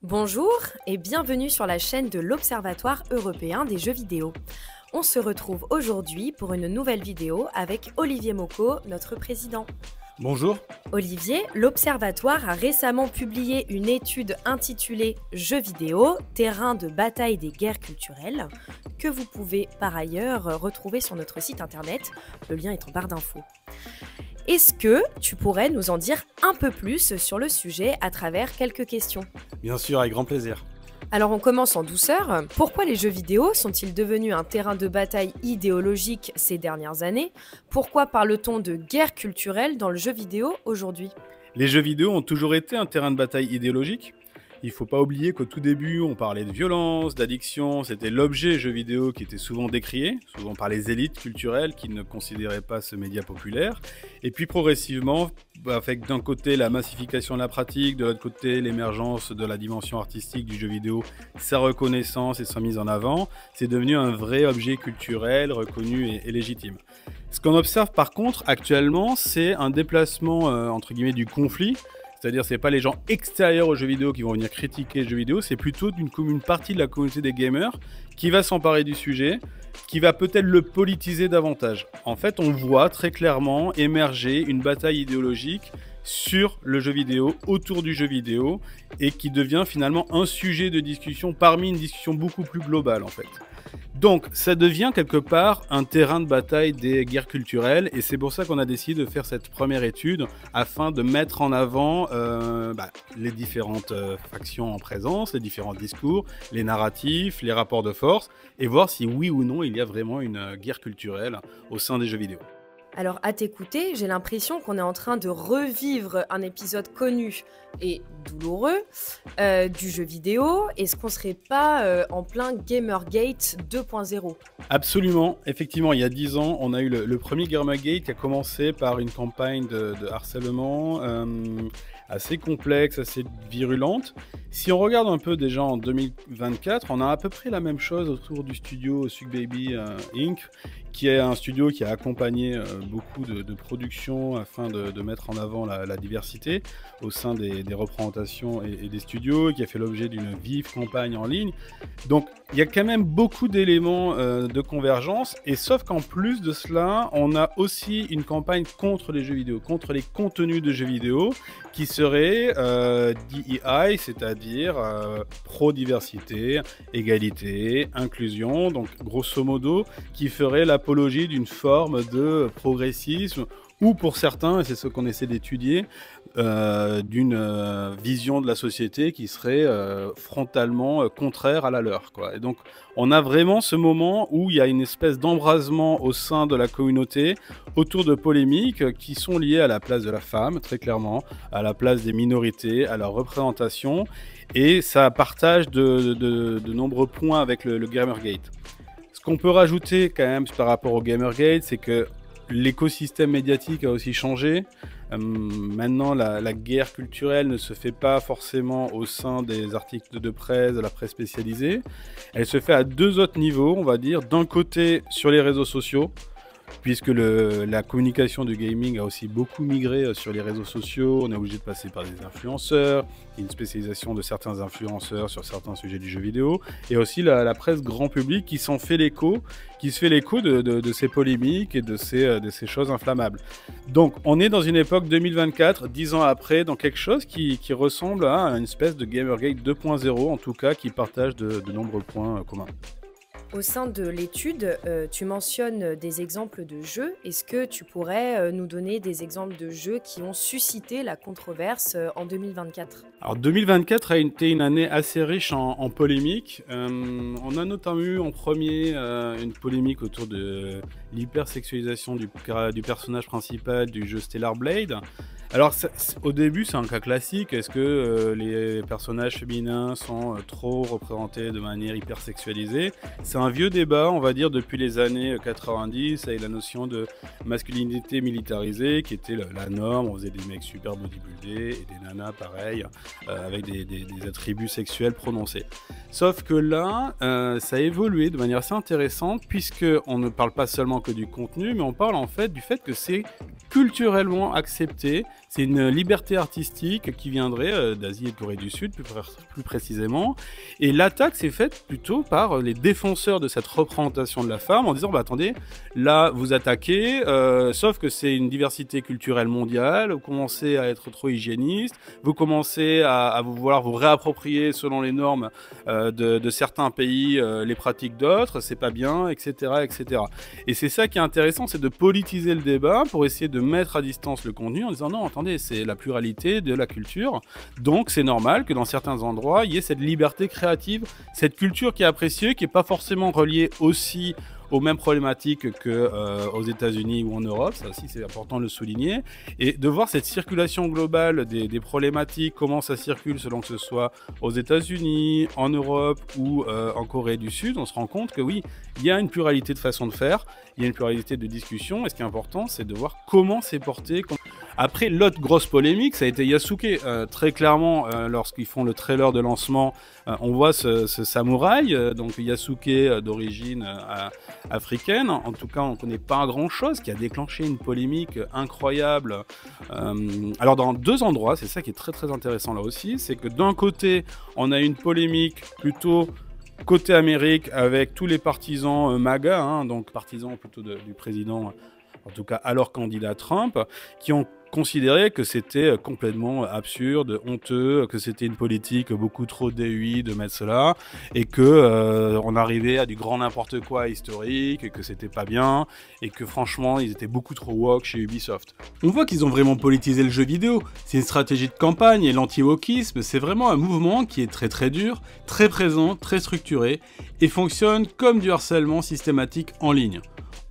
Bonjour et bienvenue sur la chaîne de l'Observatoire européen des jeux vidéo. On se retrouve aujourd'hui pour une nouvelle vidéo avec Olivier Mocco, notre président. Bonjour. Olivier, l'Observatoire a récemment publié une étude intitulée « Jeux vidéo, terrain de bataille des guerres culturelles » que vous pouvez par ailleurs retrouver sur notre site internet, le lien est en barre d'infos. Est-ce que tu pourrais nous en dire un peu plus sur le sujet à travers quelques questions? Bien sûr, avec grand plaisir. Alors on commence en douceur. Pourquoi les jeux vidéo sont-ils devenus un terrain de bataille idéologique ces dernières années? Pourquoi parle-t-on de guerre culturelle dans le jeu vidéo aujourd'hui? Les jeux vidéo ont toujours été un terrain de bataille idéologique. Il ne faut pas oublier qu'au tout début, on parlait de violence, d'addiction, c'était l'objet jeu vidéo qui était souvent décrié, souvent par les élites culturelles qui ne considéraient pas ce média populaire. Et puis progressivement, avec d'un côté la massification de la pratique, de l'autre côté l'émergence de la dimension artistique du jeu vidéo, sa reconnaissance et sa mise en avant, c'est devenu un vrai objet culturel reconnu et légitime. Ce qu'on observe par contre actuellement, c'est un déplacement entre guillemets du conflit. C'est-à-dire, c'est pas les gens extérieurs aux jeux vidéo qui vont venir critiquer les jeux vidéo, c'est plutôt une partie de la communauté des gamers qui va s'emparer du sujet, qui va peut-être le politiser davantage. En fait, on voit très clairement émerger une bataille idéologique sur le jeu vidéo, autour du jeu vidéo, et qui devient finalement un sujet de discussion parmi une discussion beaucoup plus globale en fait. Donc, ça devient quelque part un terrain de bataille des guerres culturelles et c'est pour ça qu'on a décidé de faire cette première étude afin de mettre en avant les différentes factions en présence, les différents discours, les narratifs, les rapports de force et voir si oui ou non il y a vraiment une guerre culturelle au sein des jeux vidéo. Alors à t'écouter, j'ai l'impression qu'on est en train de revivre un épisode connu et douloureux du jeu vidéo. Est-ce qu'on serait pas en plein Gamergate 2.0? Absolument, effectivement, il y a 10 ans, on a eu le premier Gamergate qui a commencé par une campagne de harcèlement assez complexe, assez virulente. Si on regarde un peu déjà en 2024, on a à peu près la même chose autour du studio Sugbaby Inc., qui est un studio qui a accompagné beaucoup de productions afin de mettre en avant la diversité au sein des représentations et des studios, et qui a fait l'objet d'une vive campagne en ligne. Donc il y a quand même beaucoup d'éléments de convergence, et sauf qu'en plus de cela, on a aussi une campagne contre les jeux vidéo, contre les contenus de jeux vidéo, qui serait DEI, c'est-à-dire pro-diversité, égalité, inclusion, donc grosso modo, qui ferait l'apologie d'une forme de progressisme, ou pour certains, et c'est ce qu'on essaie d'étudier, d'une vision de la société qui serait frontalement contraire à la leur, quoi. Et donc on a vraiment ce moment où il y a une espèce d'embrasement au sein de la communauté autour de polémiques qui sont liées à la place de la femme, très clairement, à la place des minorités, à leur représentation, et ça partage de nombreux points avec le Gamergate. Ce qu'on peut rajouter quand même par rapport au Gamergate, c'est que l'écosystème médiatique a aussi changé. Maintenant, la guerre culturelle ne se fait pas forcément au sein des articles de presse, de la presse spécialisée. Elle se fait à deux autres niveaux, on va dire. D'un côté, sur les réseaux sociaux, puisque la communication du gaming a aussi beaucoup migré sur les réseaux sociaux. On est obligé de passer par des influenceurs, une spécialisation de certains influenceurs sur certains sujets du jeu vidéo, et aussi la presse grand public qui s'en fait l'écho, qui se fait l'écho de ces polémiques et de ces choses inflammables. Donc on est dans une époque 2024, 10 ans après, dans quelque chose qui ressemble à une espèce de Gamergate 2.0, en tout cas qui partage de nombreux points communs. Au sein de l'étude, tu mentionnes des exemples de jeux. Est-ce que tu pourrais nous donner des exemples de jeux qui ont suscité la controverse en 2024? Alors 2024 a été une année assez riche en polémiques. On a notamment eu en premier une polémique autour de l'hypersexualisation du personnage principal du jeu Stellar Blade. Alors au début c'est un cas classique, est-ce que les personnages féminins sont trop représentés de manière hypersexualisée? C'est un vieux débat, on va dire, depuis les années 90, avec la notion de masculinité militarisée qui était la norme. On faisait des mecs super bodybuildés et des nanas pareil, avec des attributs sexuels prononcés. Sauf que là, ça a évolué de manière assez intéressante, puisqu'on ne parle pas seulement que du contenu, mais on parle en fait du fait que c'est culturellement accepté, C'est une liberté artistique qui viendrait d'Asie et de Corée du Sud, plus précisément. Et l'attaque s'est faite plutôt par les défenseurs de cette représentation de la femme en disant bah, attendez, là vous attaquez, sauf que c'est une diversité culturelle mondiale, vous commencez à être trop hygiéniste, vous commencez à vouloir vous réapproprier selon les normes de certains pays, les pratiques d'autres, c'est pas bien, etc., etc. Et c'est ça qui est intéressant, c'est de politiser le débat pour essayer de mettre à distance le contenu en disant non, attendez, c'est la pluralité de la culture, donc c'est normal que dans certains endroits, il y ait cette liberté créative, cette culture qui est appréciée, qui n'est pas forcément reliée aussi aux mêmes problématiques qu'aux États-Unis ou en Europe, ça aussi c'est important de le souligner, et de voir cette circulation globale des problématiques, comment ça circule selon que ce soit aux États-Unis, en Europe ou en Corée du Sud, on se rend compte que oui, il y a une pluralité de façons de faire, il y a une pluralité de discussions, et ce qui est important, c'est de voir comment c'est porté. Après, l'autre grosse polémique, ça a été Yasuke. Très clairement, lorsqu'ils font le trailer de lancement, on voit ce samouraï, donc Yasuke d'origine africaine. En tout cas, on ne connaît pas grand-chose, qui a déclenché une polémique incroyable. Alors, dans deux endroits, c'est ça qui est très très intéressant là aussi, c'est que d'un côté, on a une polémique plutôt côté Amérique avec tous les partisans MAGA, hein, donc partisans plutôt du président, en tout cas alors candidat Trump, qui ont considéré que c'était complètement absurde, honteux, que c'était une politique beaucoup trop DUI de mettre cela, et que on arrivait à du grand n'importe quoi historique, et que c'était pas bien, et que franchement ils étaient beaucoup trop woke chez Ubisoft. On voit qu'ils ont vraiment politisé le jeu vidéo, c'est une stratégie de campagne, et l'anti-wokisme c'est vraiment un mouvement qui est très très dur, très présent, très structuré, et fonctionne comme du harcèlement systématique en ligne.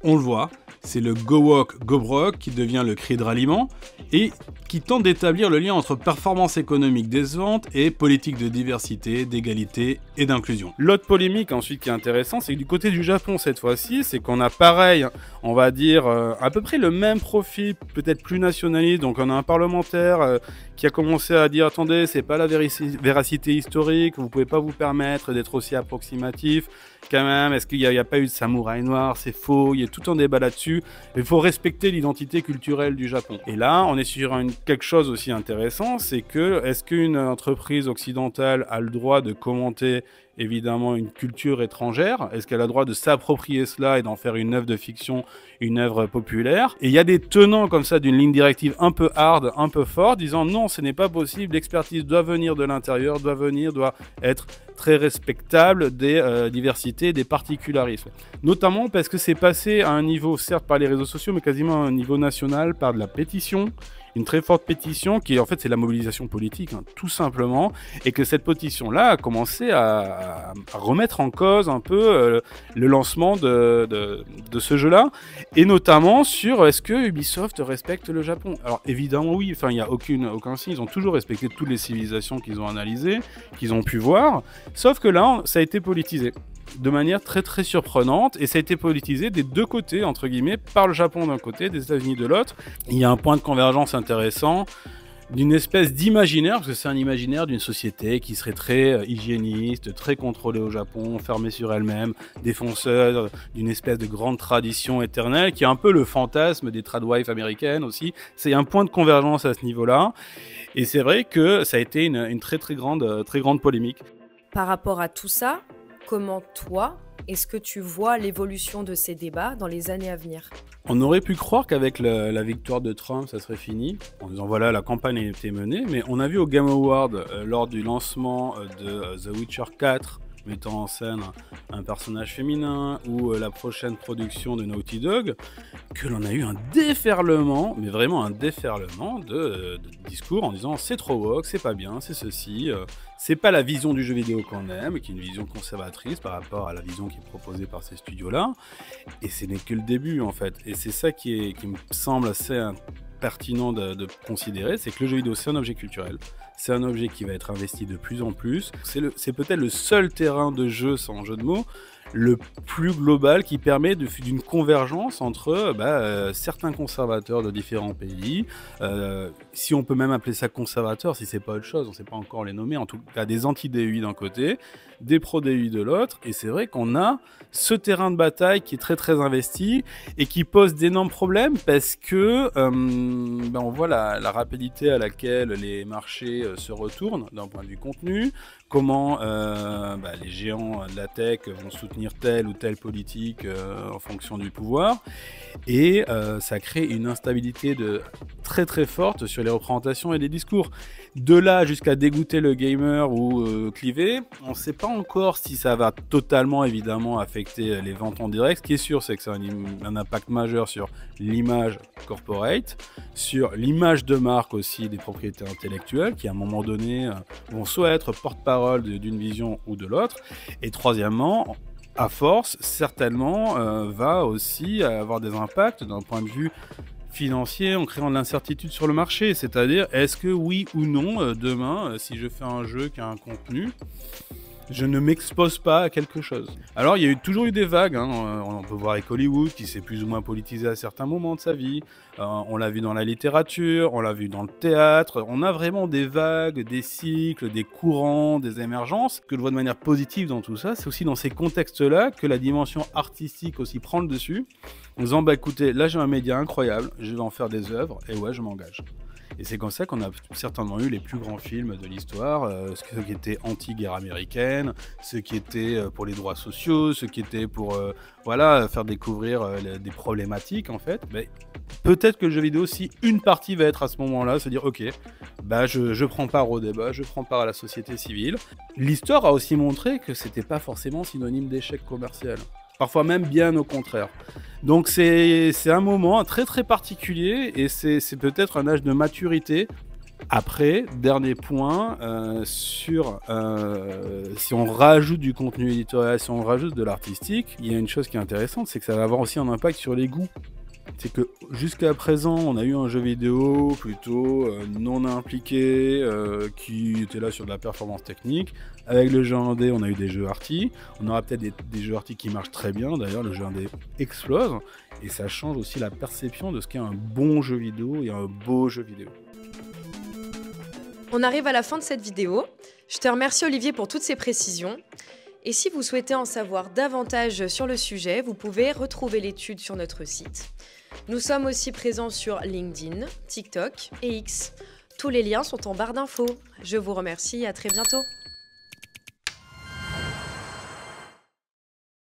On le voit, c'est le Go Woke, Go Broke qui devient le cri de ralliement et qui tente d'établir le lien entre performance économique décevante et politique de diversité, d'égalité et d'inclusion. L'autre polémique ensuite qui est intéressante, c'est que du côté du Japon cette fois-ci, c'est qu'on a pareil, on va dire à peu près le même profil, peut-être plus nationaliste, donc on a un parlementaire qui a commencé à dire attendez, c'est pas la véracité historique, vous pouvez pas vous permettre d'être aussi approximatif, quand même, est-ce qu'il n'y a pas eu de samouraï noir, c'est faux, il y a tout un débat là-dessus, il faut respecter l'identité culturelle du Japon. Et là, on est sur quelque chose aussi intéressant, c'est que est-ce qu'une entreprise occidentale a le droit de commenter évidemment une culture étrangère? Est-ce qu'elle a le droit de s'approprier cela et d'en faire une œuvre de fiction, une œuvre populaire? Et il y a des tenants comme ça d'une ligne directive un peu hard, un peu forte, disant non, ce n'est pas possible, l'expertise doit venir de l'intérieur, doit être très respectable des diversités, des particularismes. Notamment parce que c'est passé à un niveau, certes par les réseaux sociaux, mais quasiment à un niveau national, par de la pétition, une très forte pétition qui en fait c'est la mobilisation politique, hein, tout simplement, et que cette pétition-là a commencé à remettre en cause un peu le lancement de ce jeu-là, et notamment sur est-ce que Ubisoft respecte le Japon. Alors évidemment oui, enfin il n'y a aucun signe, ils ont toujours respecté toutes les civilisations qu'ils ont analysées, qu'ils ont pu voir, sauf que là ça a été politisé de manière très très surprenante, et ça a été politisé des deux côtés, entre guillemets, par le Japon d'un côté, des États-Unis de l'autre. Il y a un point de convergence intéressant, d'une espèce d'imaginaire, parce que c'est un imaginaire d'une société qui serait très hygiéniste, très contrôlée au Japon, fermée sur elle-même, défenseur d'une espèce de grande tradition éternelle, qui est un peu le fantasme des tradwives américaines aussi. C'est un point de convergence à ce niveau-là, et c'est vrai que ça a été une très très grande polémique. Par rapport à tout ça, comment toi, est-ce que tu vois l'évolution de ces débats dans les années à venir? On aurait pu croire qu'avec la victoire de Trump, ça serait fini, en disant voilà, la campagne a été menée, mais on a vu au Game Award, lors du lancement de The Witcher 4, mettant en scène un personnage féminin, ou la prochaine production de Naughty Dog, que l'on a eu un déferlement, mais vraiment un déferlement de discours en disant c'est trop woke, c'est pas bien, c'est ceci, c'est pas la vision du jeu vidéo qu'on aime, qui est une vision conservatrice par rapport à la vision qui est proposée par ces studios-là, et ce n'est que le début en fait, et c'est ça qui me semble assez pertinent de considérer, c'est que le jeu vidéo c'est un objet culturel, c'est un objet qui va être investi de plus en plus, c'est peut-être le seul terrain de jeu, sans jeu de mots, le plus global qui permet d'une convergence entre certains conservateurs de différents pays. Si on peut même appeler ça conservateur, si c'est pas autre chose, on ne sait pas encore les nommer, en tout cas des anti-DEI d'un côté, des pro-DEI de l'autre, et c'est vrai qu'on a ce terrain de bataille qui est très très investi et qui pose d'énormes problèmes parce que on voit la rapidité à laquelle les marchés se retournent d'un point de vue contenu, comment les géants de la tech vont soutenir telle ou telle politique en fonction du pouvoir, et ça crée une instabilité très très forte sur les représentations et les discours. De là jusqu'à dégoûter le gamer ou cliver, on ne sait pas encore si ça va totalement évidemment affecter les ventes en direct. Ce qui est sûr, c'est que ça a un impact majeur sur l'image corporate, sur l'image de marque aussi des propriétaires intellectuels qui à un moment donné vont soit être porte-parole d'une vision ou de l'autre. Et troisièmement, à force, certainement, va aussi avoir des impacts d'un point de vue financier en créant de l'incertitude sur le marché. C'est-à-dire, est-ce que oui ou non, demain, si je fais un jeu qui a un contenu, je ne m'expose pas à quelque chose. Alors, il y a toujours eu des vagues. On peut voir avec Hollywood, qui s'est plus ou moins politisé à certains moments de sa vie. On l'a vu dans la littérature, on l'a vu dans le théâtre. On a vraiment des vagues, des cycles, des courants, des émergences. Ce que je vois de manière positive dans tout ça, c'est aussi dans ces contextes-là que la dimension artistique aussi prend le dessus. En disant, écoutez, là j'ai un média incroyable, je vais en faire des œuvres, et ouais, je m'engage. Et c'est comme ça qu'on a certainement eu les plus grands films de l'histoire, ceux qui étaient anti-guerre américaine, ceux qui étaient pour les droits sociaux, ceux qui étaient pour faire découvrir des problématiques en fait. Mais peut-être que le jeu vidéo, si une partie va être à ce moment-là, se dire ok, je prends part au débat, je prends part à la société civile. L'histoire a aussi montré que c'était pas forcément synonyme d'échec commercial. Parfois même bien au contraire. Donc c'est un moment très très particulier et c'est peut-être un âge de maturité. Après, dernier point, si on rajoute du contenu éditorial, si on rajoute de l'artistique, il y a une chose qui est intéressante, c'est que ça va avoir aussi un impact sur les goûts. C'est que jusqu'à présent, on a eu un jeu vidéo plutôt non impliqué, qui était là sur de la performance technique. Avec le jeu indé, on a eu des jeux arty. On aura peut-être des jeux arty qui marchent très bien. D'ailleurs, le jeu indé explose. Et ça change aussi la perception de ce qu'est un bon jeu vidéo et un beau jeu vidéo. On arrive à la fin de cette vidéo. Je te remercie Olivier pour toutes ces précisions. Et si vous souhaitez en savoir davantage sur le sujet, vous pouvez retrouver l'étude sur notre site. Nous sommes aussi présents sur LinkedIn, TikTok et X. Tous les liens sont en barre d'infos. Je vous remercie et à très bientôt.